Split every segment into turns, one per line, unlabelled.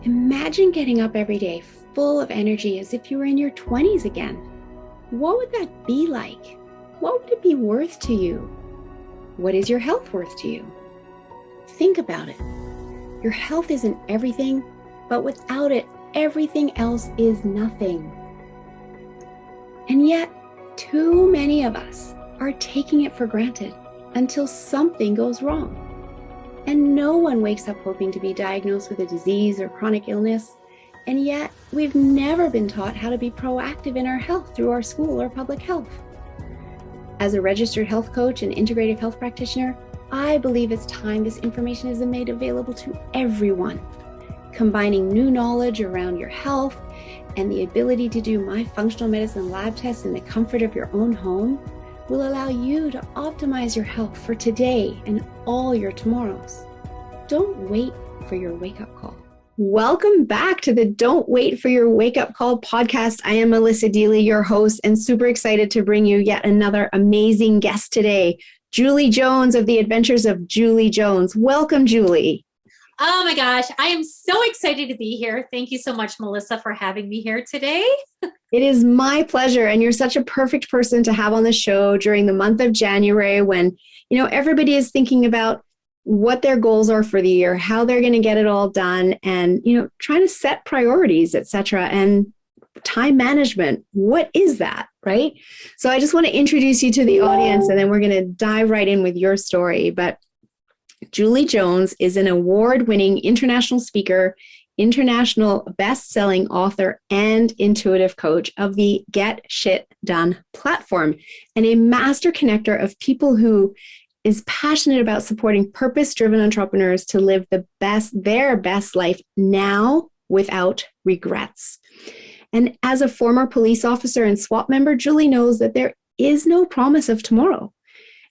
Imagine getting up every day full of energy as if you were in your 20s again. What would that be like? What would it be worth to you? What is your health worth to you? Think about it. Your health isn't everything, but without it, everything else is nothing. And yet, too many of us are taking it for granted until something goes wrong. And no one wakes up hoping to be diagnosed with a disease or chronic illness. And yet, we've never been taught how to be proactive in our health through our school or public health. As a registered health coach and integrative health practitioner, I believe it's time this information is made available to everyone. Combining new knowledge around your health and the ability to do my functional medicine lab tests in the comfort of your own home will allow you to optimize your health for today and all your tomorrows. Don't wait for your wake-up call. Welcome back to the Don't Wait for Your Wake-Up Call podcast. I am Melissa Deely, your host, and super excited to bring you yet another amazing guest today, Julie Jones of the Adventures of Julie Jones. Welcome, Julie.
Oh my gosh, I am so excited to be here. Thank you so much, Melissa, for having me here today.
It is my pleasure, and you're such a perfect person to have on the show during the month of January when, everybody is thinking about what their goals are for the year, how they're going to get it all done, and, trying to set priorities, etc. And time management. What is that, right? So I just want to introduce you to the audience, and then we're going to dive right in with your story. But Julie Jones is an award-winning international speaker, international best-selling author, and intuitive coach of the Get Shit Done platform, and a master connector of people who is passionate about supporting purpose-driven entrepreneurs to live their best life now without regrets. And as a former police officer and SWAT member, Julie knows that there is no promise of tomorrow,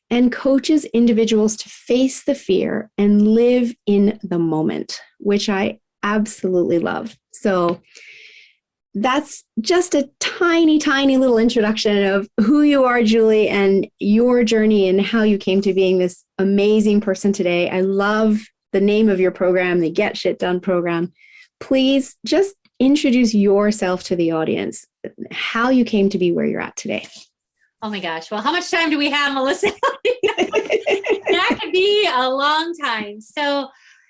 and coaches individuals to face the fear and live in the moment, which I absolutely love. So that's just a tiny, tiny little introduction of who you are, Julie, and your journey and how you came to being this amazing person today. I love the name of your program, the Get Shit Done program. Please just introduce yourself to the audience, how you came to be where you're at today.
Oh my gosh. Well, how much time do we have, Melissa? That could be a long time. So,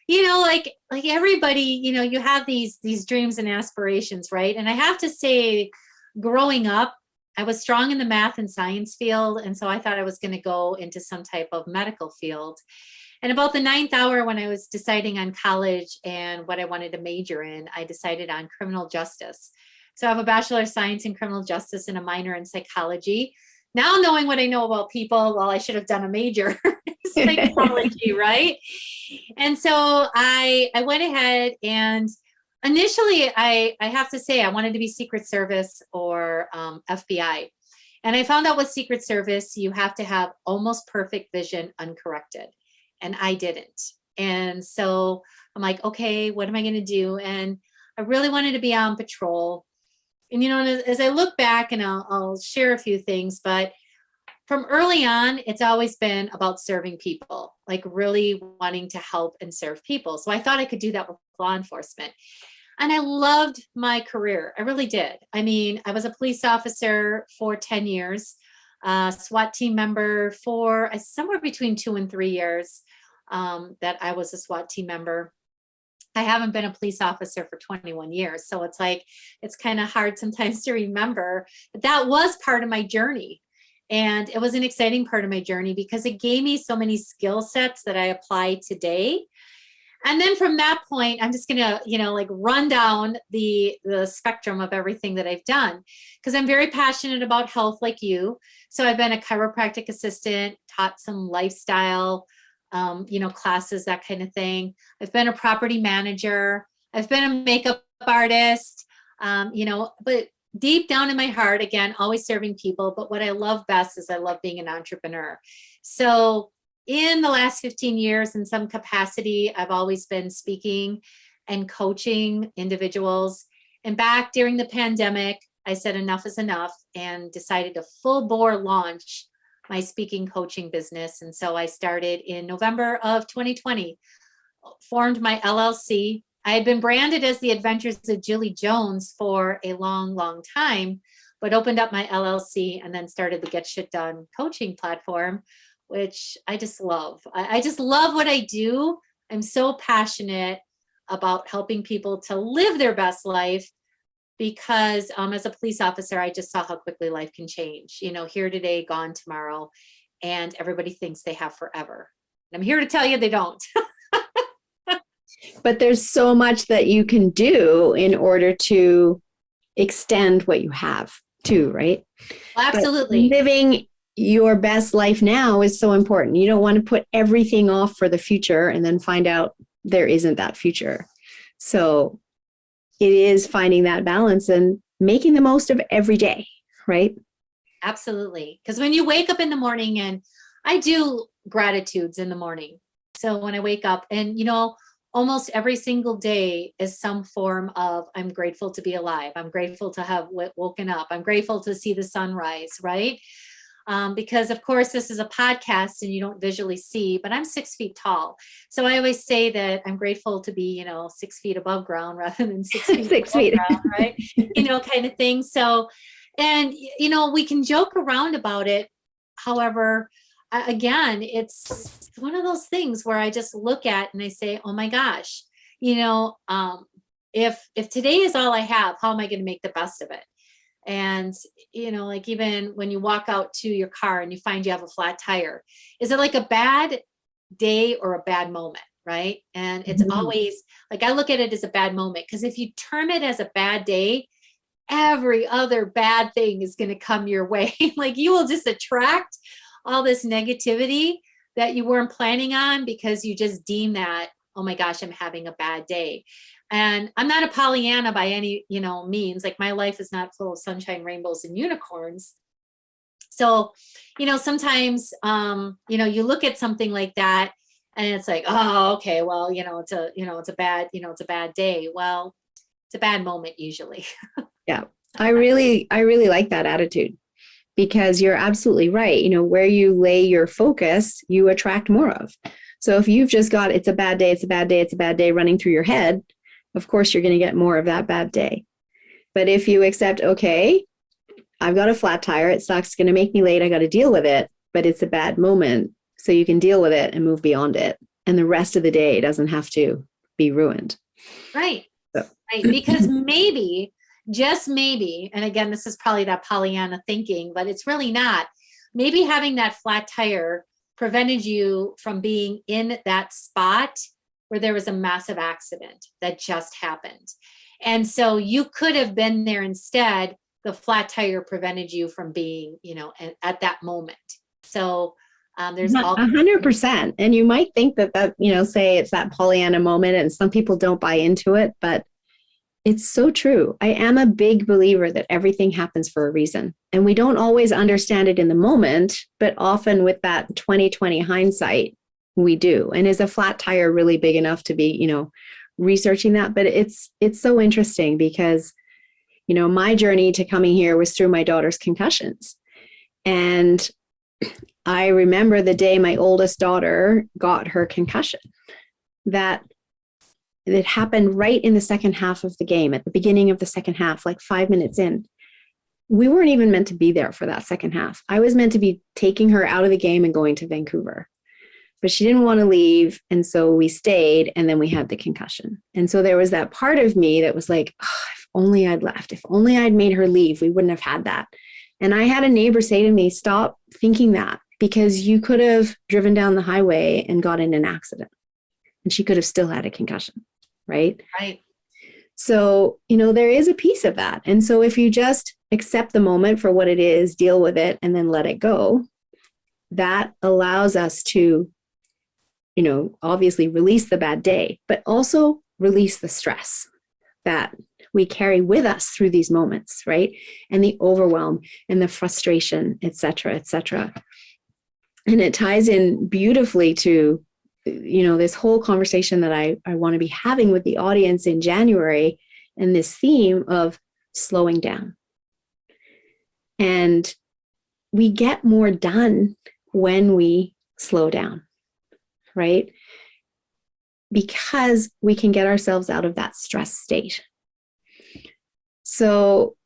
like everybody, you have these dreams and aspirations, right? And I have to say, growing up, I was strong in the math and science field. And so I thought I was going to go into some type of medical field. And about the ninth hour, when I was deciding on college and what I wanted to major in, I decided on criminal justice. So I have a Bachelor of Science in Criminal Justice and a minor in psychology. Now knowing what I know about people, well, I should have done a major in psychology, right? And so I went ahead, and initially I have to say I wanted to be Secret Service or FBI. And I found out with Secret Service, you have to have almost perfect vision uncorrected. And I didn't. And so I'm like, okay, what am I going to do? And I really wanted to be on patrol. And, as I look back, and I'll share a few things, but from early on, it's always been about serving people, like really wanting to help and serve people. So I thought I could do that with law enforcement. And I loved my career. I really did. I mean, I was a police officer for 10 years, SWAT team member for somewhere between 2 and 3 years that I was a SWAT team member. I haven't been a police officer for 21 years. So it's kind of hard sometimes to remember, but that was part of my journey. And it was an exciting part of my journey because it gave me so many skill sets that I apply today. And then from that point, I'm just going to, run down the spectrum of everything that I've done, because I'm very passionate about health like you. So I've been a chiropractic assistant, taught some lifestyle classes, that kind of thing. I've been a property manager. I've been a makeup artist, but deep down in my heart, again, always serving people. But what I love best is I love being an entrepreneur. So in the last 15 years, in some capacity, I've always been speaking and coaching individuals. And back during the pandemic, I said enough is enough and decided to full bore launch my speaking coaching business. And so I started in November of 2020, formed my LLC. I had been branded as the Adventures of Julie Jones for a long, long time, but opened up my LLC and then started the Get Shit Done coaching platform, which I just love. I just love what I do. I'm so passionate about helping people to live their best life because as a police officer, I just saw how quickly life can change. You know, here today, gone tomorrow, and everybody thinks they have forever. And I'm here to tell you they don't.
But there's so much that you can do in order to extend what you have too, right?
Absolutely.
But living your best life now is so important. You don't want to put everything off for the future and then find out there isn't that future. So it is finding that balance and making the most of every day, right?
Absolutely. Because when you wake up in the morning, and I do gratitudes in the morning. So when I wake up, and almost every single day is some form of, I'm grateful to be alive. I'm grateful to have woken up. I'm grateful to see the sunrise, right? Because of course this is a podcast and you don't visually see, but I'm 6 feet tall. So I always say that I'm grateful to be, 6 feet above ground rather than 6 feet
Six
above
feet.
ground, right? Kind of thing. So, and, we can joke around about it. However, again, it's one of those things where I just look at and I say, oh my gosh, if today is all I have, how am I going to make the best of it? And, like even when you walk out to your car and you find you have a flat tire, is it like a bad day or a bad moment? Right. And it's always like, I look at it as a bad moment, because if you term it as a bad day, every other bad thing is going to come your way. Like you will just attract all this negativity that you weren't planning on because you just deem that, oh my gosh, I'm having a bad day. And I'm not a Pollyanna by any, means. Like my life is not full of sunshine, rainbows, and unicorns. So, sometimes, you look at something like that and it's like, oh, okay, well, it's a bad day. Well, it's a bad moment usually.
Yeah. I really like that attitude, because you're absolutely right. Where you lay your focus, you attract more of. So if you've just got, it's a bad day, it's a bad day, it's a bad day running through your head, of course, you're going to get more of that bad day. But if you accept, okay, I've got a flat tire, it sucks, it's going to make me late, I got to deal with it, but it's a bad moment. So you can deal with it and move beyond it. And the rest of the day doesn't have to be ruined.
Right.
So.
Right. Because maybe, just maybe, and again, this is probably that Pollyanna thinking, but it's really not. Maybe having that flat tire prevented you from being in that spot where there was a massive accident that just happened. And so you could have been there instead. The flat tire prevented you from being, at that moment. So there's
100%. And you might think that, say it's that Pollyanna moment and some people don't buy into it, but it's so true. I am a big believer that everything happens for a reason. And we don't always understand it in the moment, but often with that 20/20 hindsight, we do. And is a flat tire really big enough to be, researching that? But it's so interesting because, my journey to coming here was through my daughter's concussions. And I remember the day my oldest daughter got her concussion, that it happened right in the second half of the game, at the beginning of the second half, like 5 minutes in. We weren't even meant to be there for that second half. I was meant to be taking her out of the game and going to Vancouver. But she didn't want to leave. And so we stayed, and then we had the concussion. And so there was that part of me that was like, oh, if only I'd left, if only I'd made her leave, we wouldn't have had that. And I had a neighbor say to me, stop thinking that, because you could have driven down the highway and got in an accident, and she could have still had a concussion, right?
Right.
So, there is a piece of that. And so if you just accept the moment for what it is, deal with it, and then let it go, that allows us to, obviously release the bad day, but also release the stress that we carry with us through these moments, right? And the overwhelm and the frustration, et cetera, et cetera. And it ties in beautifully to, this whole conversation that I want to be having with the audience in January, and this theme of slowing down. And we get more done when we slow down, right? because we can get ourselves out of that stress state. So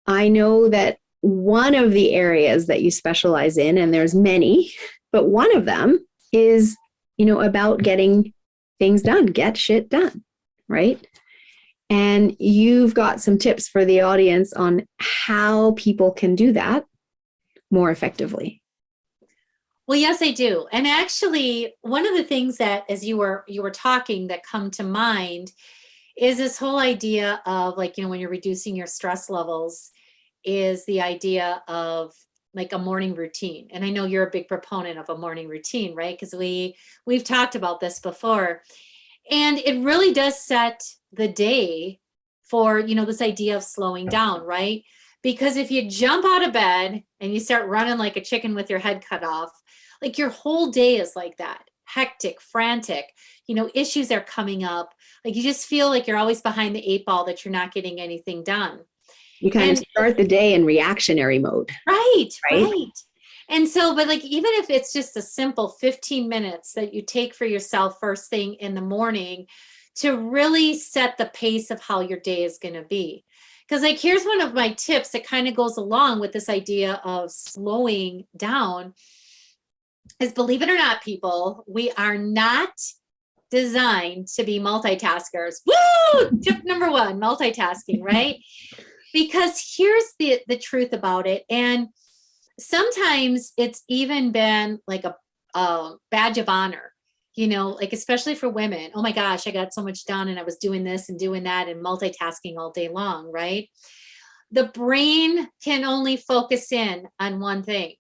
I know that one of the areas that you specialize in, and there's many, but one of them is, about getting things done, get shit done, right? And you've got some tips for the audience on how people can do that more effectively.
Well, yes, I do. And actually, one of the things that, as you were talking, that come to mind is this whole idea of, like, when you're reducing your stress levels, is the idea of like a morning routine. And I know you're a big proponent of a morning routine, right? Because we've talked about this before. And it really does set the day for, this idea of slowing down, right? Because if you jump out of bed and you start running like a chicken with your head cut off, like your whole day is like that, hectic, frantic, issues are coming up. Like you just feel like you're always behind the 8 ball, that you're not getting anything done.
You kind of start the day in reactionary mode.
Right. And so, but like, even if it's just a simple 15 minutes that you take for yourself first thing in the morning to really set the pace of how your day is going to be. Because like, here's one of my tips that kind of goes along with this idea of slowing down is, believe it or not, people, we are not designed to be multitaskers. Woo! Tip number 1, multitasking, right? Because here's the truth about it. And sometimes it's even been like a badge of honor, like especially for women. Oh my gosh, I got so much done and I was doing this and doing that and multitasking all day long, right? The brain can only focus in on one thing.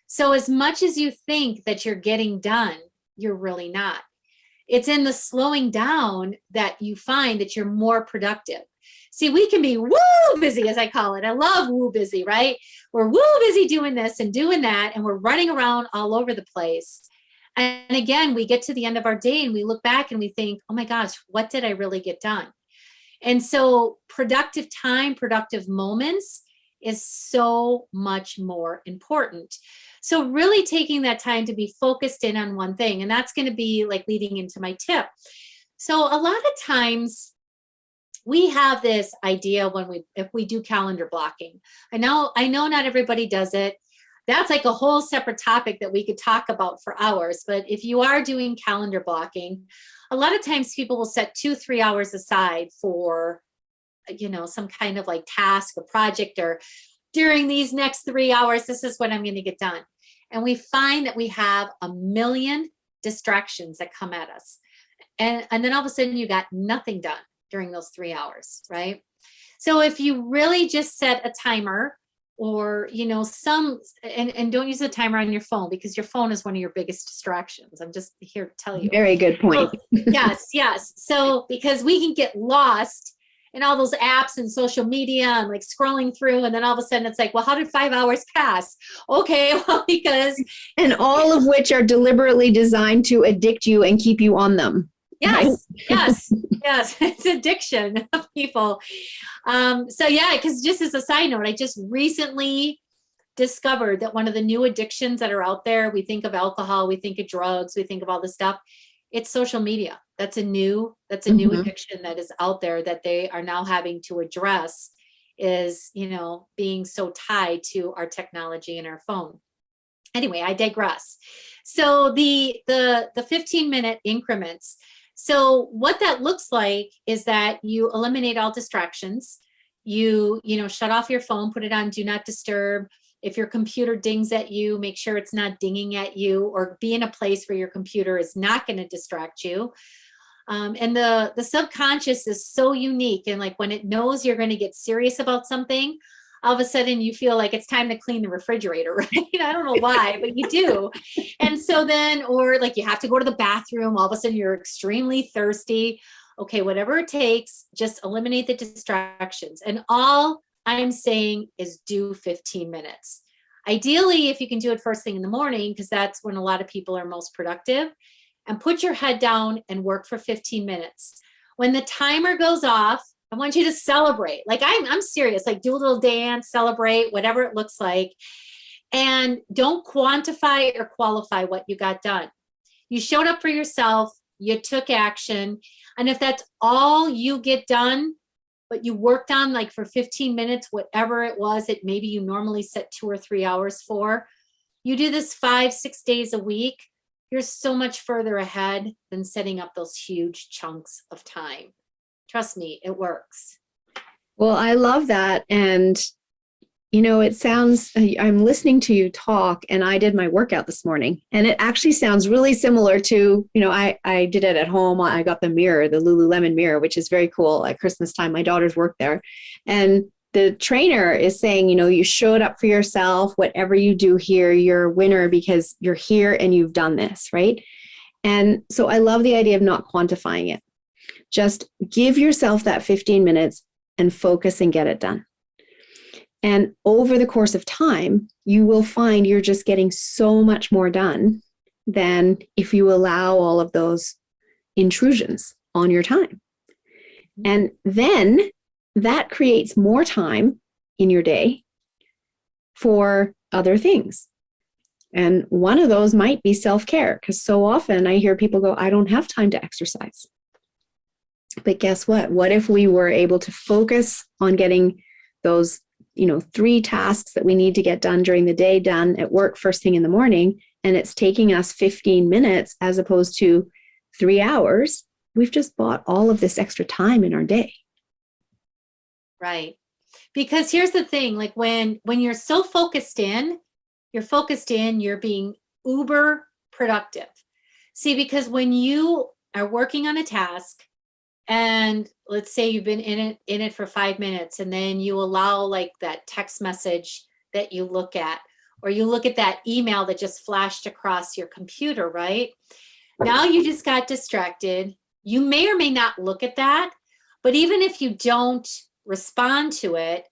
So as much as you think that you're getting done, you're really not. It's in the slowing down that you find that you're more productive. See, we can be woo busy, as I call it. I love woo busy, right? We're woo busy doing this and doing that, and we're running around all over the place. And again, we get to the end of our day and we look back and we think, oh my gosh, what did I really get done? And so productive time, productive moments is so much more important. So really taking that time to be focused in on one thing, and that's going to be like leading into my tip. So a lot of times we have this idea if we do calendar blocking. I know not everybody does it. That's like a whole separate topic that we could talk about for hours. But if you are doing calendar blocking, a lot of times people will set 2-3 hours aside for, some kind of like task or project, or during these next 3 hours, this is what I'm going to get done. And we find that we have a million distractions that come at us. And then all of a sudden you got nothing done during those 3 hours, right? So if you really just set a timer, or, and don't use a timer on your phone, because your phone is one of your biggest distractions. I'm just here to tell you.
Very good point.
Yes. So, because we can get lost in all those apps and social media and like scrolling through, and then all of a sudden it's like, well, how did 5 hours pass? Okay, well, because.
And all of which are deliberately designed to addict you and keep you on them.
Yes,
right?
yes, it's addiction of people. So yeah, because just as a side note, I just recently discovered that one of the new addictions that are out there, we think of alcohol, we think of drugs, we think of all this stuff. It's social media. That's a new addiction that is out there that they are now having to address, is, being so tied to our technology and our phone. Anyway, I digress. So the 15-minute increments. So what that looks like is that you eliminate all distractions. You shut off your phone, put it on do not disturb. If your computer dings at you, make sure it's not dinging at you, or be in a place where your computer is not going to distract you. And the subconscious is so unique. And like when it knows you're going to get serious about something, all of a sudden you feel like it's time to clean the refrigerator, right? I don't know why, but you do. And so then, or like you have to go to the bathroom, all of a sudden you're extremely thirsty. Okay, whatever it takes, just eliminate the distractions. And all I'm saying is do 15 minutes. Ideally, if you can do it first thing in the morning, because that's when a lot of people are most productive, and put your head down and work for 15 minutes. When the timer goes off, I want you to celebrate. Like I'm serious, like do a little dance, celebrate, whatever it looks like. And don't quantify or qualify what you got done. You showed up for yourself. you took action. And if that's all you get done, but you worked on like for 15 minutes, whatever it was that maybe you normally set 2 or 3 hours for, you do this 5-6 days a week, you're so much further ahead than setting up those huge chunks of time. Trust me, it works.
Well, I love that. And, it sounds, I'm listening to you talk, and I did my workout this morning, and it actually sounds really similar to, I did it at home. I got the mirror, the Lululemon mirror, which is very cool at Christmas time. My daughters work there. And the trainer is saying, you showed up for yourself. Whatever you do here, you're a winner because you're here and you've done this, right? And so I love the idea of not quantifying it. Just give yourself that 15 minutes and focus and get it done. And over the course of time, you will find you're just getting so much more done than if you allow all of those intrusions on your time. And then that creates more time in your day for other things. And one of those might be self-care, because so often I hear people go, I don't have time to exercise. But guess what? What if we were able to focus on getting those 3 tasks that we need to get done during the day done at work first thing in the morning, and it's taking us 15 minutes as opposed to 3 hours? We've just bought all of this extra time in our day.
Right. Because here's the thing, like when you're so focused in, you're being uber productive. See, because when you are working on a task, and let's say you've been in it for 5 minutes, and then you allow like that text message that you look at, or you look at that email that just flashed across your computer, right? Now you just got distracted. You may or may not look at that, but even if you don't respond to it,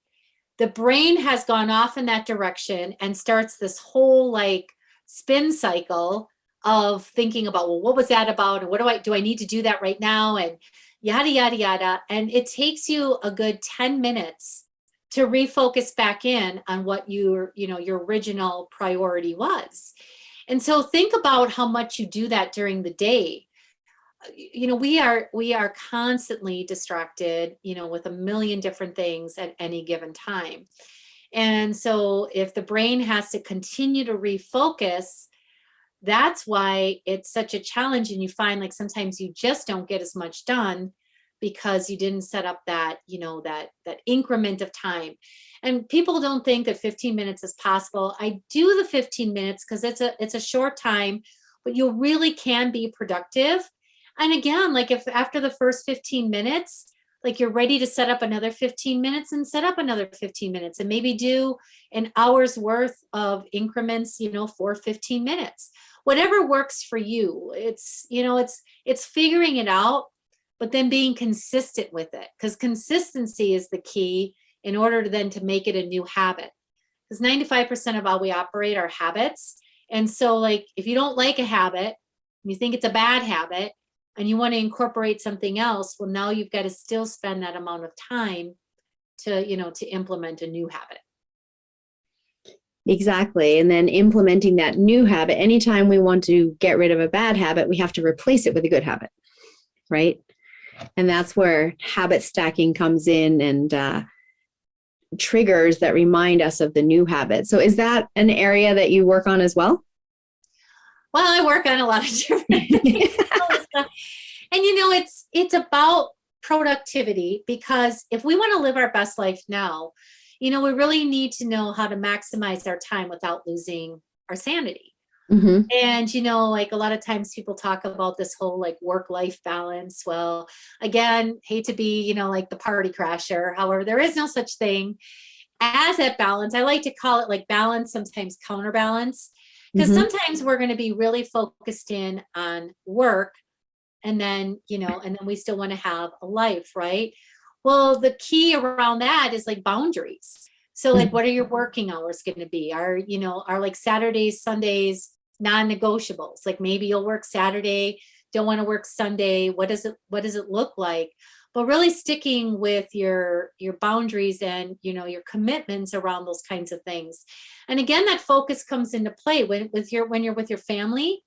the brain has gone off in that direction and starts this whole like spin cycle of thinking about, well, what was that about? And what do I need to do that right now? And yada, yada, yada. And it takes you a good 10 minutes to refocus back in on what your original priority was. And so think about how much you do that during the day. We are constantly distracted, with a million different things at any given time. And so if the brain has to continue to refocus, that's why it's such a challenge. And you find like sometimes you just don't get as much done because you didn't set up that, that increment of time. And people don't think that 15 minutes is possible. I do the 15 minutes because it's a short time, but you really can be productive. And again, like if after the first 15 minutes, like you're ready to set up another 15 minutes, and set up another 15 minutes, and maybe do an hour's worth of increments, for 15 minutes, whatever works for you. It's figuring it out, but then being consistent with it, because consistency is the key in order to then to make it a new habit. Because 95% of how we operate are habits. And so like, if you don't like a habit, you think it's a bad habit, and you want to incorporate something else, well, now you've got to still spend that amount of time to implement a new habit.
Exactly. And then implementing that new habit, anytime we want to get rid of a bad habit, we have to replace it with a good habit, right? And that's where habit stacking comes in, and triggers that remind us of the new habit. So is that an area that you work on as well?
Well, I work on a lot of different things. And it's about productivity, because if we want to live our best life now, we really need to know how to maximize our time without losing our sanity. Mm-hmm. And, like a lot of times people talk about this whole like work-life balance. Well, again, hate to be, like the party crasher. However, there is no such thing as that balance. I like to call it like balance, sometimes counterbalance, because mm-hmm. sometimes we're going to be really focused in on work, and then, and then we still want to have a life, right? Well, the key around that is like boundaries. So like, what are your working hours going to be? Are like Saturdays, Sundays, non-negotiables? Like maybe you'll work Saturday, don't want to work Sunday. What does it look like? But really sticking with your boundaries and, your commitments around those kinds of things. And again, that focus comes into play when you're with your family,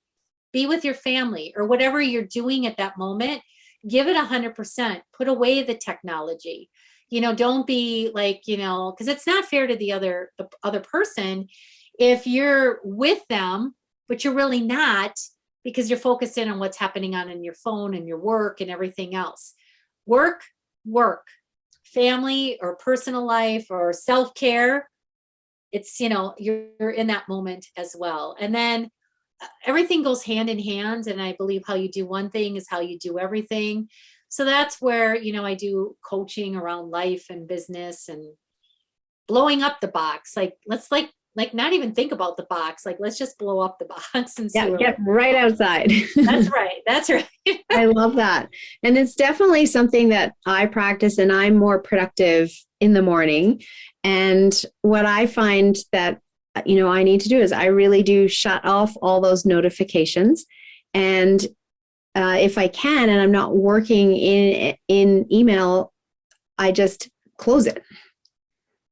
be with your family or whatever you're doing at that moment. Give it 100%. Put away the technology. Don't be like, because it's not fair to the other person if you're with them, but you're really not, because you're focused in on what's happening on your phone and your work and everything else. Work, family or personal life or self-care. It's, you're in that moment as well. And then everything goes hand in hand. And I believe how you do one thing is how you do everything. So that's where, I do coaching around life and business and blowing up the box. Like, let's not even think about the box. Like, let's just blow up the box and
get right outside.
That's right. That's right.
I love that. And it's definitely something that I practice, and I'm more productive in the morning. And what I find that, I need to do is I really do shut off all those notifications. And if I can, and I'm not working in email, I just close it,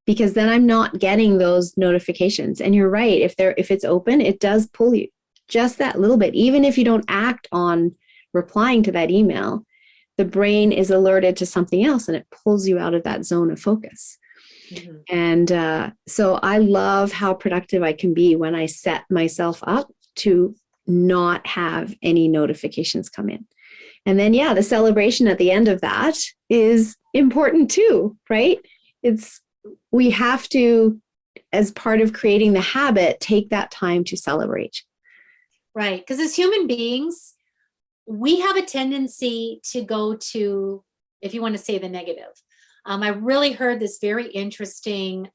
because then I'm not getting those notifications. And you're right. If it's open, it does pull you just that little bit. Even if you don't act on replying to that email, the brain is alerted to something else and it pulls you out of that zone of focus. Mm-hmm. And so I love how productive I can be when I set myself up to not have any notifications come in. And then, the celebration at the end of that is important too, right? We have to, as part of creating the habit, take that time to celebrate.
Right. Because as human beings, we have a tendency to go to, if you want to say, the negative. I really heard this very interesting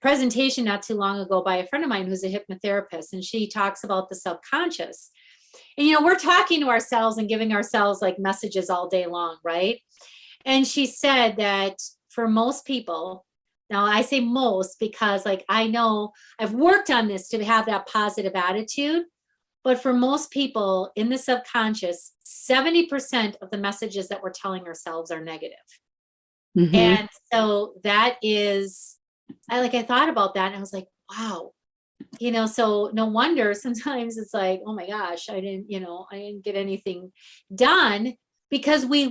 presentation not too long ago by a friend of mine who's a hypnotherapist, and she talks about the subconscious. And, we're talking to ourselves and giving ourselves like messages all day long, right? And she said that for most people, now I say most because like I know I've worked on this to have that positive attitude, but for most people in the subconscious, 70% of the messages that we're telling ourselves are negative. Mm-hmm. And so that is, I thought about that and I was like, wow, so no wonder sometimes it's like, oh my gosh, I didn't get anything done, because we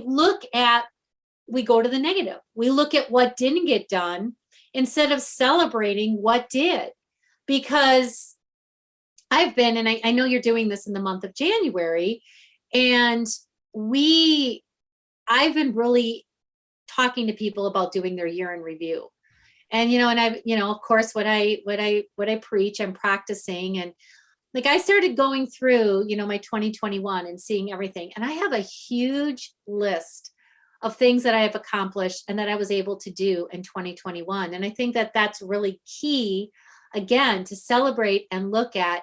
go to the negative. We look at what didn't get done instead of celebrating what did. Because I've been, and I know you're doing this in the month of January, and I've been really talking to people about doing their year in review. And, and I've, of course, what I preach, I'm practicing. And like, I started going through, my 2021 and seeing everything. And I have a huge list of things that I have accomplished and that I was able to do in 2021. And I think that that's really key, again, to celebrate and look at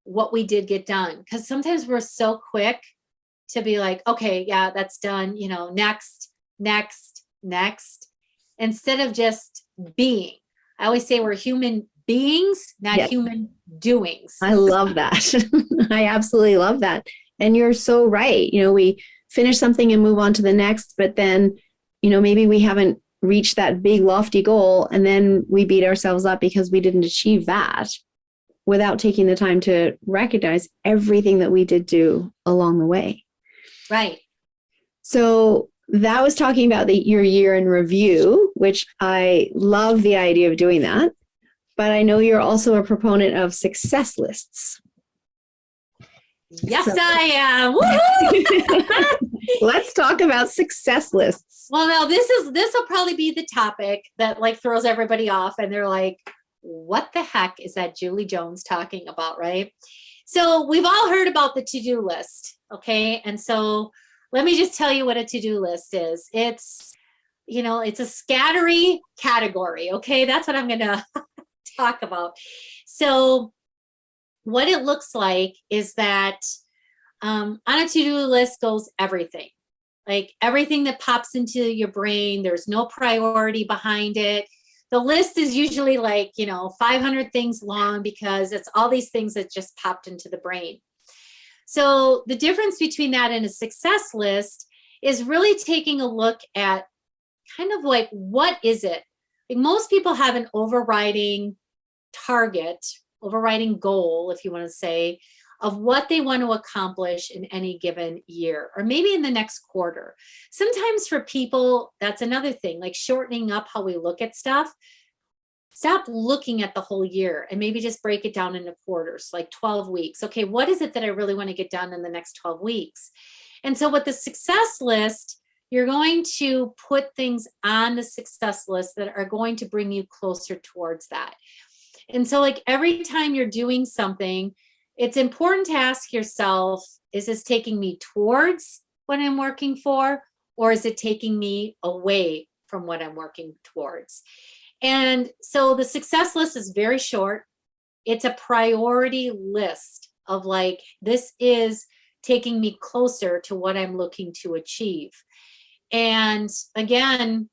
what we did get done. Because sometimes we're so quick to be like, okay, yeah, that's done, next, instead of just being. I always say we're human beings, not human doings.
I love that. I absolutely love that. And you're so right. We finish something and move on to the next, but then, maybe we haven't reached that big lofty goal, and then we beat ourselves up because we didn't achieve that, without taking the time to recognize everything that we did do along the way.
Right.
So that was talking about your year in review, which I love the idea of doing that. But I know you're also a proponent of success lists.
Yes, I am. Woo-hoo!
Let's talk about success lists.
Well, now this will probably be the topic that like throws everybody off, and they're like, what the heck is that Julie Jones talking about, right? So we've all heard about the to-do list, okay? And so let me just tell you what a to-do list is. It's a scattery category, okay? That's what I'm going to talk about. So what it looks like is that on a to-do list goes everything. Like everything that pops into your brain, there's no priority behind it. The list is usually like, 500 things long, because it's all these things that just popped into the brain. So the difference between that and a success list is really taking a look at kind of like, what is it? Like most people have an overriding target, overriding goal, if you want to say, of what they want to accomplish in any given year, or maybe in the next quarter. Sometimes for people, that's another thing, like shortening up how we look at stuff. Stop looking at the whole year and maybe just break it down into quarters, like 12 weeks. Okay, what is it that I really want to get done in the next 12 weeks? And so with the success list, you're going to put things on the success list that are going to bring you closer towards that. And so like every time you're doing something, it's important to ask yourself, is this taking me towards what I'm working for, or is it taking me away from what I'm working towards? And so the success list is very short. It's a priority list of like, this is taking me closer to what I'm looking to achieve. And again,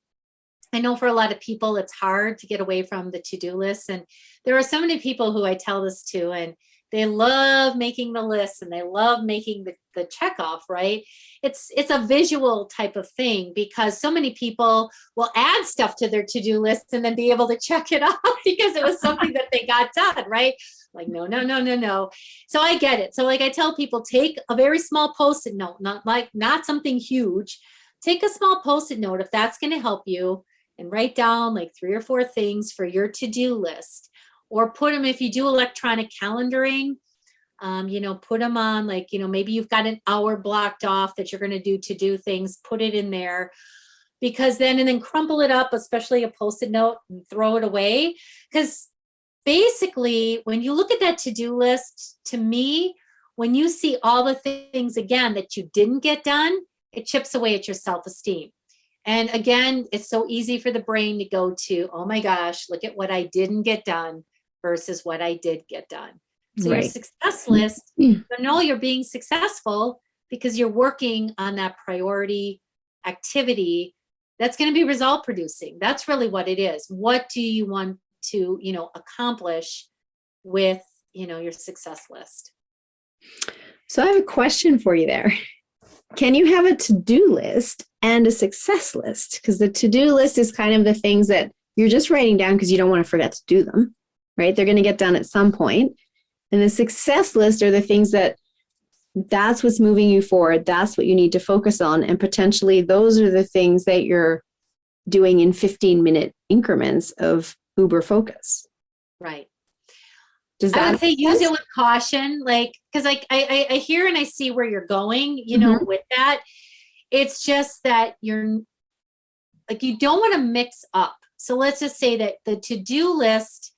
I know for a lot of people, it's hard to get away from the to-do list. And there are so many people who I tell this to, and they love making the list and they love making the check off, right? It's a visual type of thing, because so many people will add stuff to their to-do list and then be able to check it off because it was something that they got done, right? Like, no. So I get it. So like I tell people, take a very small Post-it note, not something huge. Take a small Post-it note if that's going to help you, and write down like 3 or 4 things for your to-do list, or put them, if you do electronic calendaring, put them on, like, maybe you've got an hour blocked off that you're going to do things, put it in there, because then, and then crumple it up, especially a Post-it note, and throw it away. Because basically, when you look at that to-do list, to me, when you see all the things again that you didn't get done, it chips away at your self-esteem. And again, it's so easy for the brain to go to, oh my gosh, look at what I didn't get done versus what I did get done. So right. Your success list, you know you're being successful because you're working on that priority activity that's going to be result producing. That's really what it is. What do you want to, accomplish with, your success list?
So I have a question for you there. Can you have a to-do list and a success list? Because the to-do list is kind of the things that you're just writing down because you don't want to forget to do them, right? They're going to get done at some point. And the success list are the things that's what's moving you forward. That's what you need to focus on. And potentially those are the things that you're doing in 15-minute increments of uber focus.
Right.
I
would say use it with caution, because I hear and I see where you're going, with that. It's just that you don't want to mix up. So let's just say that the to-do list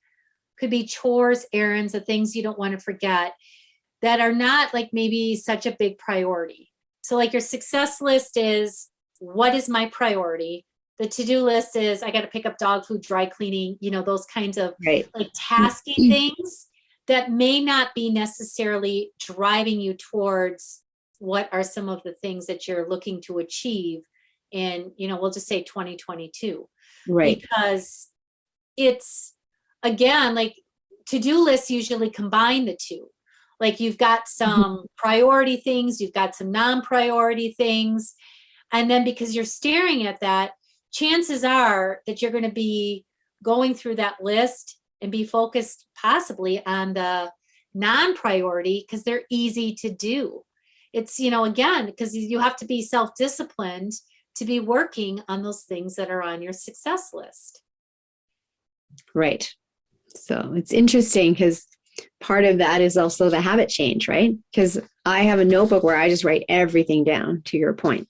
could be chores, errands, the things you don't want to forget that are not like maybe such a big priority. So like your success list is, what is my priority? The to-do list is, I got to pick up dog food, dry cleaning, those kinds of like tasky things that may not be necessarily driving you towards what are some of the things that you're looking to achieve in, we'll just say 2022. Right. Because it's, again, like to-do lists usually combine the two. Like you've got some priority things, you've got some non-priority things. And then because you're staring at that, chances are that you're going to be going through that list and be focused possibly on the non-priority because they're easy to do. It's, again, because you have to be self-disciplined to be working on those things that are on your success list.
Right. So it's interesting because part of that is also the habit change, right? Because I have a notebook where I just write everything down, to your point.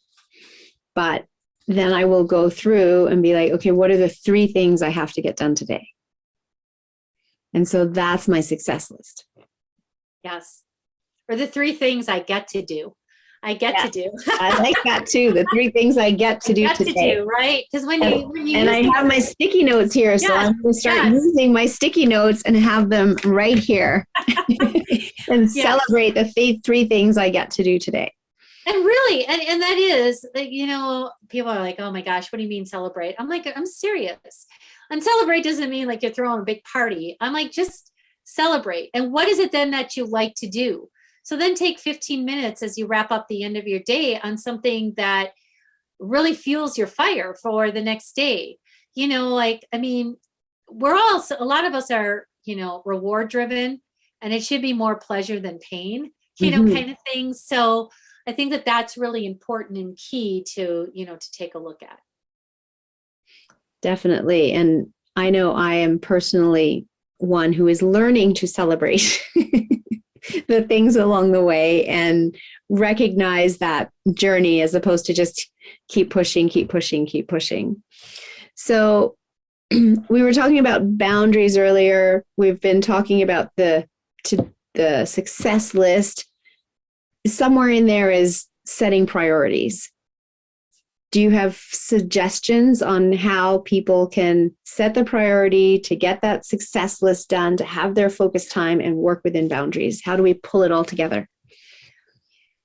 But then I will go through and be like, okay, what are the 3 things I have to get done today? And so that's my success list.
Yes. Or the 3 things I get to do. I do.
I like that too. The 3 things I get to do today.
Right? Because when you
and I have my sticky notes here, so I'm going to start using my sticky notes and have them right here and celebrate the 3 things I get to do today.
And really, and that is, people are like, oh my gosh, what do you mean celebrate? I'm like, I'm serious. And celebrate doesn't mean like you're throwing a big party. I'm like, just celebrate. And what is it then that you like to do? So then take 15 minutes as you wrap up the end of your day on something that really fuels your fire for the next day. A lot of us are, reward driven. and it should be more pleasure than pain,
Mhm.
kind of thing. So I think that that's really important and key to, to take a look at.
Definitely. And I know I am personally one who is learning to celebrate the things along the way and recognize that journey as opposed to just keep pushing, keep pushing, keep pushing. So we were talking about boundaries earlier. We've been talking about the success list. Somewhere in there is setting priorities. Do you have suggestions on how people can set the priority to get that success list done, to have their focus time and work within boundaries? How do we pull it all together?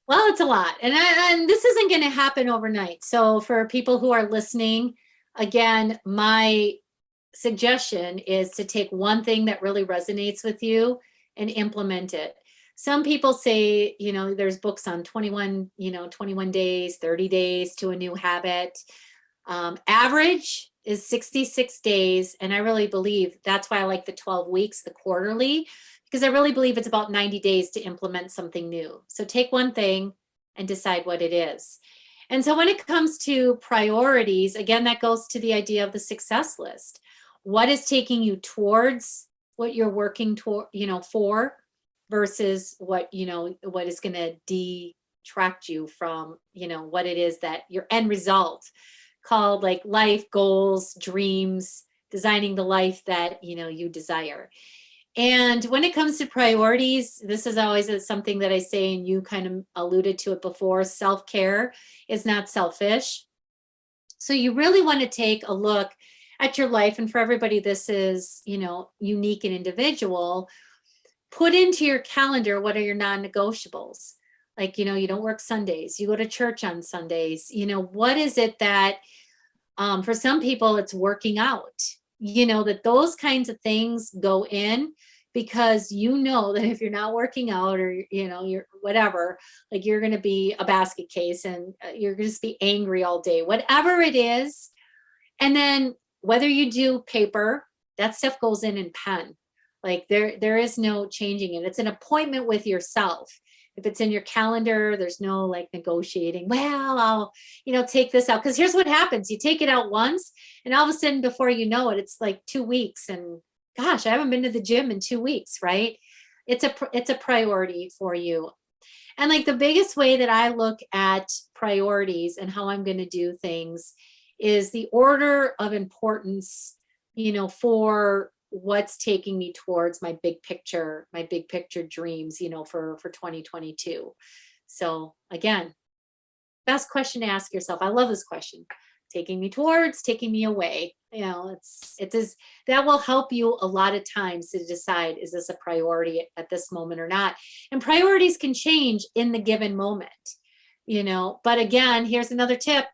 Well, it's a lot. And this isn't going to happen overnight. So for people who are listening, again, my suggestion is to take one thing that really resonates with you and implement it. Some people say, there's books on 21 days, 30 days to a new habit. Average is 66 days. And I really believe that's why I like the 12 weeks, the quarterly, because I really believe it's about 90 days to implement something new. So take one thing and decide what it is. And so when it comes to priorities, again, that goes to the idea of the success list. What is taking you towards what you're working toward, for, versus what is going to detract you from, what it is that your end result, called like life goals, dreams, designing the life that, you desire. And when it comes to priorities, this is always something that I say, and you kind of alluded to it before, self-care is not selfish. So you really want to take a look at your life. And for everybody, this is, unique and individual. Put into your calendar, what are your non-negotiables? Like, you don't work Sundays, you go to church on Sundays. What is it that, for some people, it's working out, that those kinds of things go in, because that if you're not working out, or, you're whatever, like you're going to be a basket case and you're going to be angry all day, whatever it is. And then whether you do paper, that stuff goes in pen. Like there is no changing it. It's an appointment with yourself. If it's in your calendar, there's no like negotiating. Well, I'll, take this out. Because here's what happens. You take it out once, and all of a sudden, before you know it, it's like 2 weeks. And gosh, I haven't been to the gym in 2 weeks, right? It's a priority for you. And like the biggest way that I look at priorities and how I'm going to do things is the order of importance, for what's taking me towards my big picture dreams, for 2022. So again, best question to ask yourself. I love this question. Taking me towards, taking me away. That will help you a lot of times to decide, is this a priority at this moment or not? And priorities can change in the given moment, but again, here's another tip.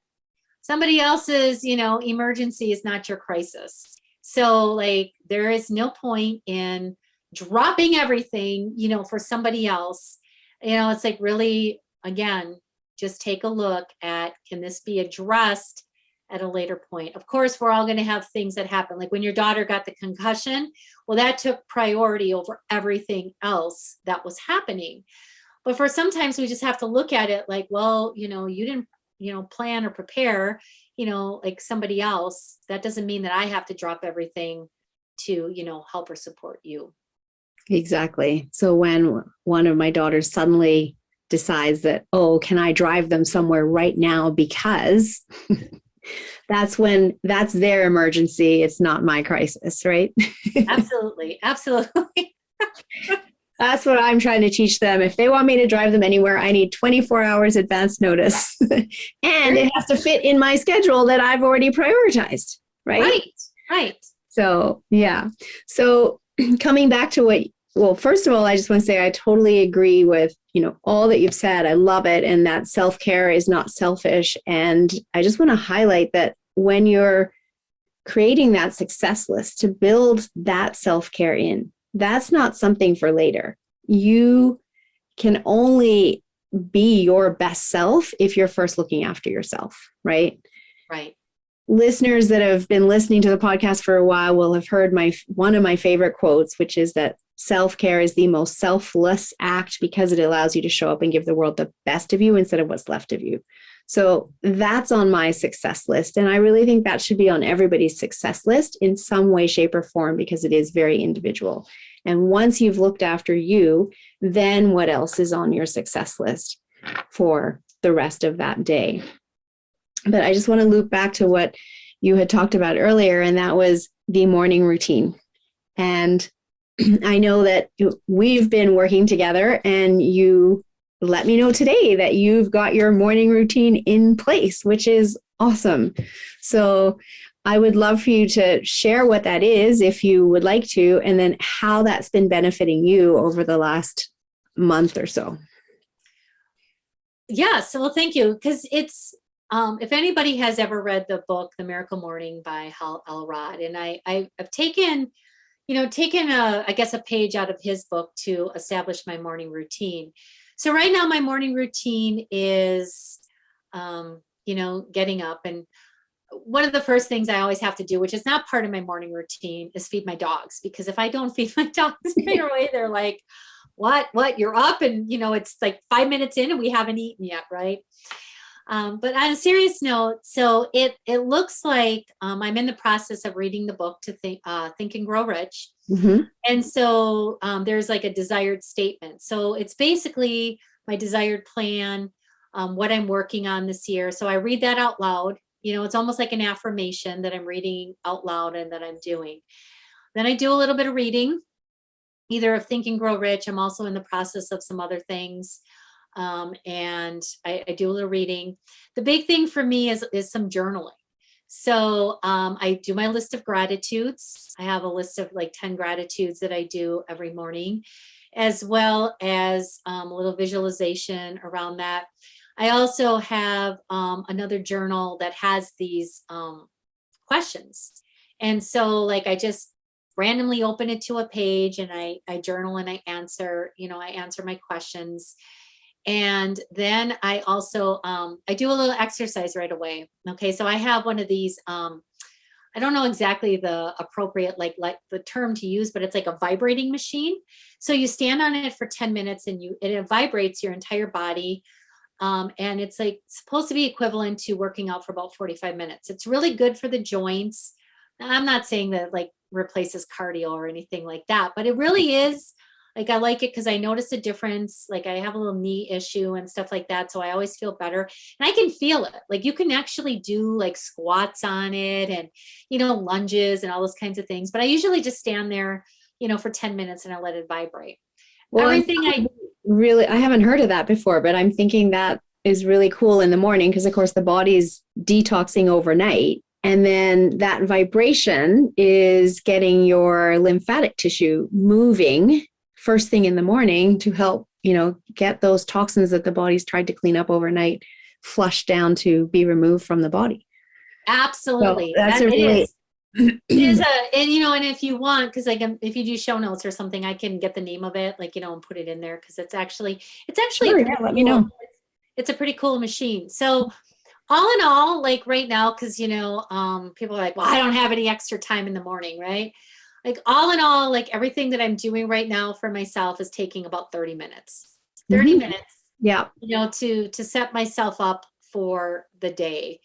Somebody else's, emergency is not your crisis. So like, there is no point in dropping everything, for somebody else. It's like, really, again, just take a look at, can this be addressed at a later point? Of course, we're all going to have things that happen. Like when your daughter got the concussion, well, that took priority over everything else that was happening. But for sometimes we just have to look at it like, well, you didn't, plan or prepare, like somebody else. That doesn't mean that I have to drop everything to, help or support you.
Exactly. So when one of my daughters suddenly decides that, oh, can I drive them somewhere right now? Because that's their emergency. It's not my crisis, right?
Absolutely. Absolutely.
That's what I'm trying to teach them. If they want me to drive them anywhere, I need 24 hours advance notice. And it has to fit in my schedule that I've already prioritized, right?
Right.
So, yeah. So coming back to first of all, I just want to say I totally agree with, all that you've said. I love it. And that self-care is not selfish. And I just want to highlight that when you're creating that success list, to build that self-care in, that's not something for later. You can only be your best self if you're first looking after yourself, right?
Right.
listeners that have been listening to the podcast for a while will have heard one of my favorite quotes, which is that self-care is the most selfless act because it allows you to show up and give the world the best of you instead of what's left of you. So that's on my success list. And I really think that should be on everybody's success list in some way, shape, or form, because it is very individual. And once you've looked after you, then what else is on your success list for the rest of that day? But I just want to loop back to what you had talked about earlier, and that was the morning routine. And I know that we've been working together, and you let me know today that you've got your morning routine in place, which is awesome. So I would love for you to share what that is, if you would like to, and then how that's been benefiting you over the last month or so.
Yes. Well, thank you. Because it's, if anybody has ever read the book, The Miracle Morning by Hal Elrod, and I've taken I guess a page out of his book to establish my morning routine. So right now my morning routine is, getting up, and one of the first things I always have to do, which is not part of my morning routine, is feed my dogs. Because if I don't feed my dogs right away, they're like, what, you're up? And, it's like 5 minutes in and we haven't eaten yet. Right. But on a serious note, so it looks like I'm in the process of reading the book to Think and Grow Rich.
Mm-hmm.
And so there's like a desired statement. So it's basically my desired plan, what I'm working on this year. So I read that out loud. It's almost like an affirmation that I'm reading out loud and that I'm doing. Then I do a little bit of reading, either of Think and Grow Rich. I'm also in the process of some other things. And I do a little reading. The big thing for me is some journaling. So I do my list of gratitudes. I have a list of like 10 gratitudes that I do every morning, as well as a little visualization around that. I also have another journal that has these questions. And so like I just randomly open it to a page, and I journal and I answer my questions. And then I also, I do a little exercise right away. Okay. So I have one of these, I don't know exactly the appropriate, like the term to use, but it's like a vibrating machine. So you stand on it for 10 minutes and it vibrates your entire body. And it's like supposed to be equivalent to working out for about 45 minutes. It's really good for the joints. I'm not saying that like replaces cardio or anything like that, but it really is. Like I like it because I notice a difference. Like I have a little knee issue and stuff like that. So I always feel better, and I can feel it. Like you can actually do like squats on it and, lunges and all those kinds of things. But I usually just stand there, for 10 minutes and I let it vibrate.
Well,
Everything
I haven't heard of that before, but I'm thinking that is really cool in the morning because of course the body's detoxing overnight. And then that vibration is getting your lymphatic tissue moving first thing in the morning to help, get those toxins that the body's tried to clean up overnight flushed down to be removed from the body.
Absolutely.
So that's
it is and if you want, because like if you do show notes or something, I can get the name of it, and put it in there because it's actually
sure, yeah, let me know.
It's a pretty cool machine. So all in all, like right now, because people are like, well, I don't have any extra time in the morning, right? Like all in all, like everything that I'm doing right now for myself is taking about 30 minutes. 30 minutes.
Yeah.
To set myself up for the day.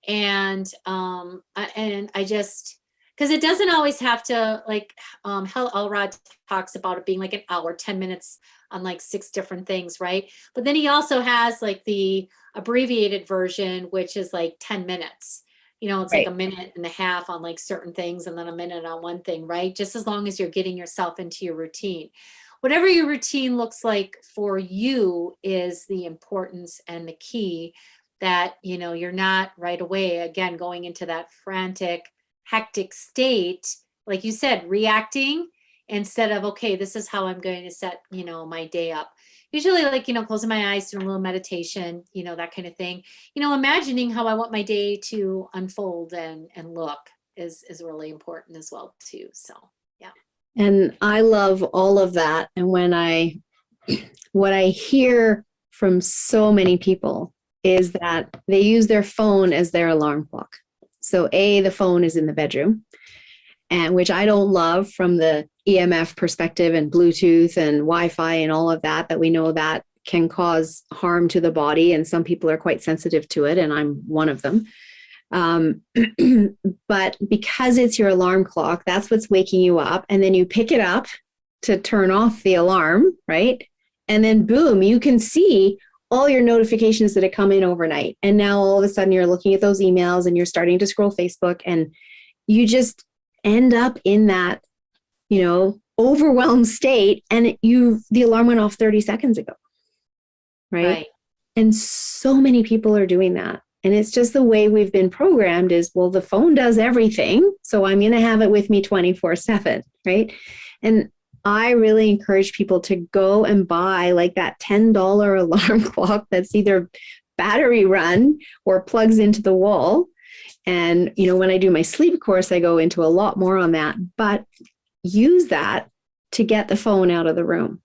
And I just, because it doesn't always have to, like Hal Elrod talks about it being like an hour, 10 minutes on like 6 different things, right? But then he also has like the abbreviated version, which is like 10 minutes. It's
right.
like a minute and a half on like certain things and then a minute on one thing, right? Just as long as you're getting yourself into your routine. Whatever your routine looks like for you is the importance and the key, that, you're not right away, again, going into that frantic, hectic state, like you said, reacting instead of, okay, this is how I'm going to set, my day up. Usually like, closing my eyes, doing a little meditation, that kind of thing, imagining how I want my day to unfold and look is really important as well too. So, yeah.
And I love all of that. And what I hear from so many people is that they use their phone as their alarm clock. So the phone is in the bedroom, and which I don't love from the EMF perspective and Bluetooth and Wi-Fi and all of that, we know that can cause harm to the body. And some people are quite sensitive to it. And I'm one of them. But because it's your alarm clock, that's what's waking you up. And then you pick it up to turn off the alarm, right? And then boom, you can see all your notifications that have come in overnight. And now all of a sudden you're looking at those emails and you're starting to scroll Facebook, and you just end up in that, overwhelmed state. And the alarm went off 30 seconds ago. Right. And so many people are doing that. And it's just the way we've been programmed is, well, the phone does everything, so I'm going to have it with me 24/7. Right. And I really encourage people to go and buy like that $10 alarm clock that's either battery run or plugs into the wall. And, when I do my sleep course, I go into a lot more on that, but use that to get the phone out of the room.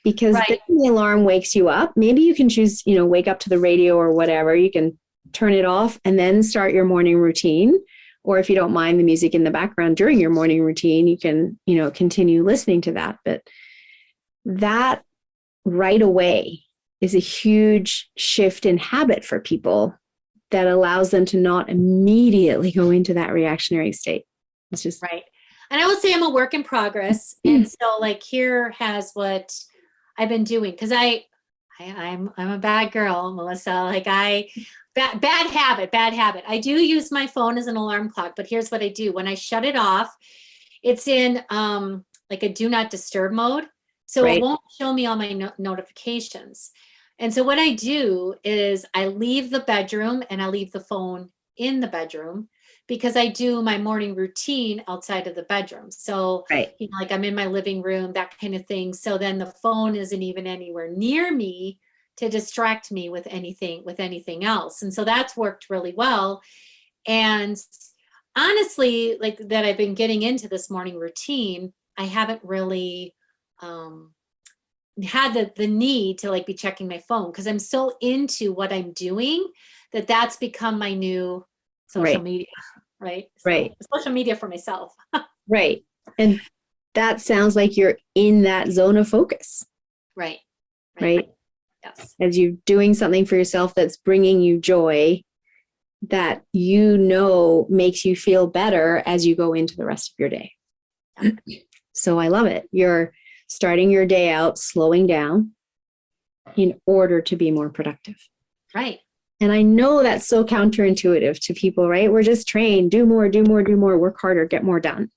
Because then the alarm wakes you up. Maybe you can choose, wake up to the radio or whatever. You can turn it off and then start your morning routine. Or if you don't mind the music in the background during your morning routine, you can, continue listening to that. But that right away is a huge shift in habit for people that allows them to not immediately go into that reactionary state. It's just
right. And I would say I'm a work in progress. And so like here has what I've been doing, because I'm a bad girl, Melissa. Like bad habit. I do use my phone as an alarm clock, but here's what I do. When I shut it off, it's in like a do not disturb mode. So it won't show me all my notifications. And so what I do is I leave the bedroom and I leave the phone in the bedroom, because I do my morning routine outside of the bedroom. So, like I'm in my living room, that kind of thing. So then the phone isn't even anywhere near me to distract me with anything else. And so that's worked really well. And honestly, like that I've been getting into this morning routine, I haven't really had the need to like be checking my phone, because I'm so into what I'm doing that's become my new social media. Right. So, social media for myself.
Right. And that sounds like you're in that zone of focus.
Right.
Yes. As you're doing something for yourself that's bringing you joy, that makes you feel better as you go into the rest of your day. So I love it. You're starting your day out slowing down in order to be more productive.
Right.
And I know that's so counterintuitive to people, right? We're just trained, do more, work harder, get more done.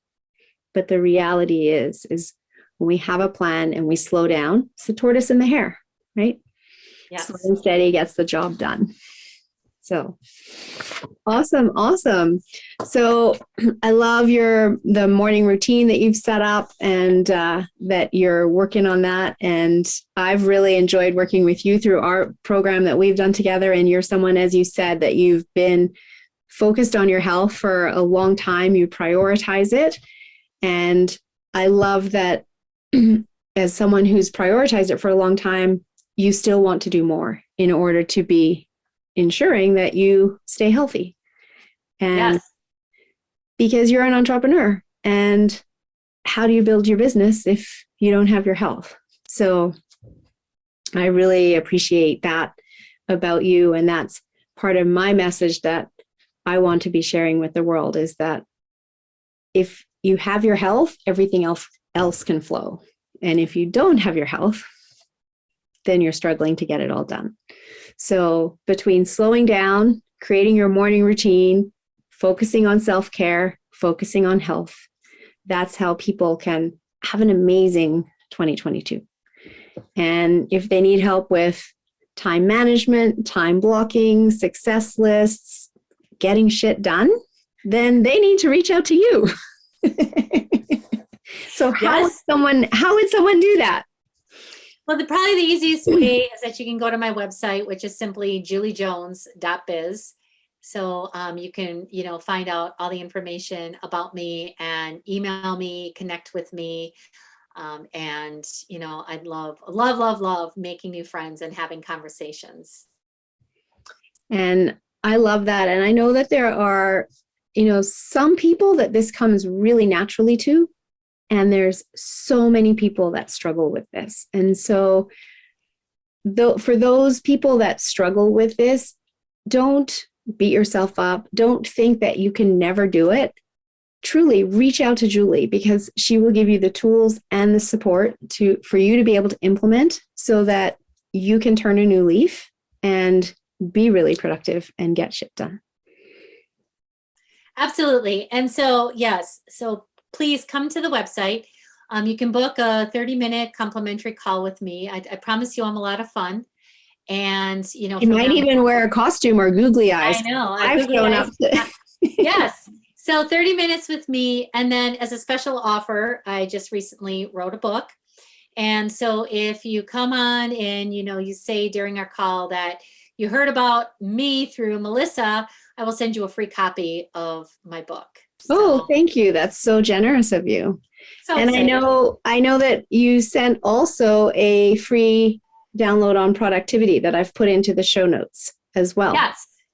But the reality is when we have a plan and we slow down, it's the tortoise and the hare, right?
Yes.
Slow and steady gets the job done. So awesome. So I love the morning routine that you've set up, and that you're working on that. And I've really enjoyed working with you through our program that we've done together. And you're someone, as you said, that you've been focused on your health for a long time. You prioritize it. And I love that as someone who's prioritized it for a long time, you still want to do more in order to be ensuring that you stay healthy. And because you're an entrepreneur, and how do you build your business if you don't have your health? So I really appreciate that about you. And that's part of my message that I want to be sharing with the world, is that if you have your health, everything else can flow. And if you don't have your health, then you're struggling to get it all done. So between slowing down, creating your morning routine, focusing on self-care, focusing on health, that's how people can have an amazing 2022. And if they need help with time management, time blocking, success lists, getting shit done, then they need to reach out to you. So how would someone do that?
Well, probably the easiest way is that you can go to my website, which is simply juliejones.biz. So you can, find out all the information about me and email me, connect with me. And, I'd love making new friends and having conversations.
And I love that. And I know that there are, some people that this comes really naturally to, and there's so many people that struggle with this. And so for those people that struggle with this, don't beat yourself up. Don't think that you can never do it. Truly reach out to Julie, because she will give you the tools and the support for you to be able to implement so that you can turn a new leaf and be really productive and get shit done.
Absolutely. And so, yes, so please come to the website. You can book a 30-minute complimentary call with me. I promise you I'm a lot of fun. And,
you might even wear a costume or googly eyes.
I know.
I've shown up to.
Yes. So 30 minutes with me. And then as a special offer, I just recently wrote a book. And so if you come on and, you say during our call that you heard about me through Melissa, I will send you a free copy of my book.
Oh, thank you. That's so generous of you. So and excited. I know that you sent also a free download on productivity that I've put into the show notes as well.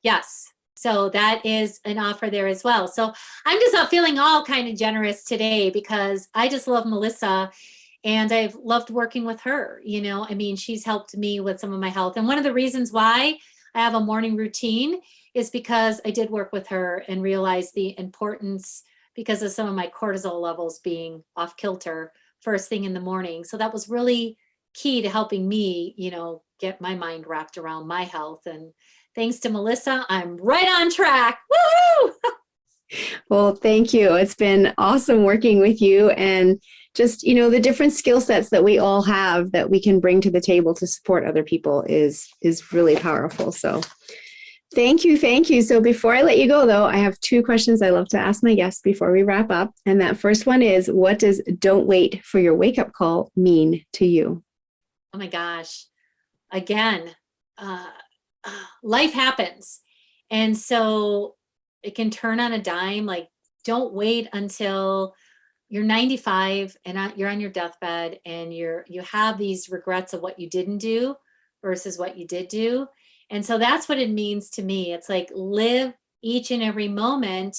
Yes. So that is an offer there as well. So I'm just feeling all kind of generous today because I just love Melissa and I've loved working with her. She's helped me with some of my health. And one of the reasons why I have a morning routine is because I did work with her and realized the importance because of some of my cortisol levels being off kilter first thing in the morning. So that was really key to helping me, get my mind wrapped around my health. And thanks to Melissa, I'm right on track. Woo!
Well, thank you. It's been awesome working with you, and just, the different skill sets that we all have that we can bring to the table to support other people is really powerful. So thank you. So before I let you go, though, I have 2 questions I love to ask my guests before we wrap up. And that first one is, what does "don't wait for your wake-up call" mean to you?
Oh my gosh. Again, life happens. And so it can turn on a dime. Like, don't wait until you're 95 and you're on your deathbed and you have these regrets of what you didn't do versus what you did do. And so that's what it means to me. It's like, live each and every moment,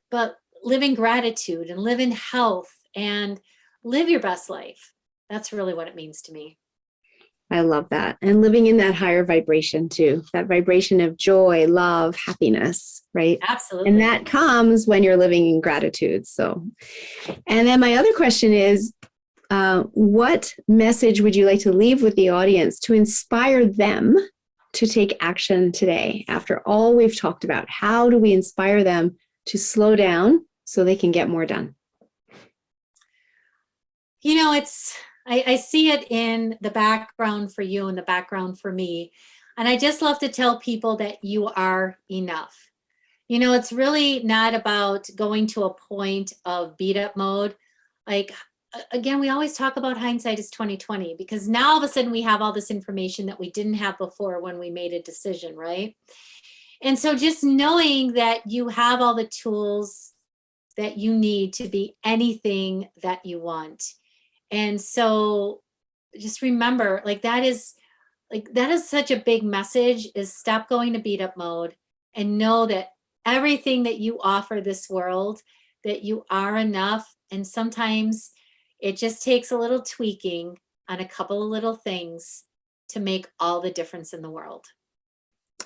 but live in gratitude and live in health and live your best life. That's really what it means to me.
I love that. And living in that higher vibration too, that vibration of joy, love, happiness, right?
Absolutely.
And that comes when you're living in gratitude. So, and then my other question is, what message would you like to leave with the audience to inspire them to take action today? After all we've talked about, how do we inspire them to slow down so they can get more done?
I see it in the background for you and the background for me. And I just love to tell people that you are enough. It's really not about going to a point of beat up mode. Like, again, we always talk about hindsight is 2020 because now all of a sudden we have all this information that we didn't have before when we made a decision, right? And so just knowing that you have all the tools that you need to be anything that you want. And so just remember, that is such a big message, is stop going to beat up mode and know that everything that you offer this world, that you are enough. And sometimes it just takes a little tweaking on a couple of little things to make all the difference in the world.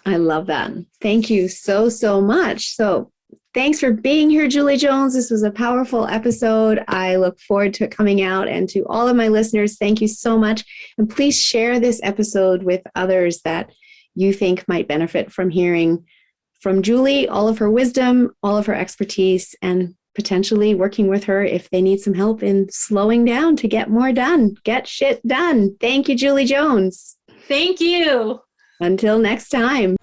I love that. Thank you so, so much. So thanks for being here, Julie Jones. This was a powerful episode. I look forward to it coming out. And to all of my listeners, thank you so much. And please share this episode with others that you think might benefit from hearing from Julie, all of her wisdom, all of her expertise, and potentially working with her if they need some help in slowing down to get more done. Get shit done. Thank you, Julie Jones.
Thank you.
Until next time.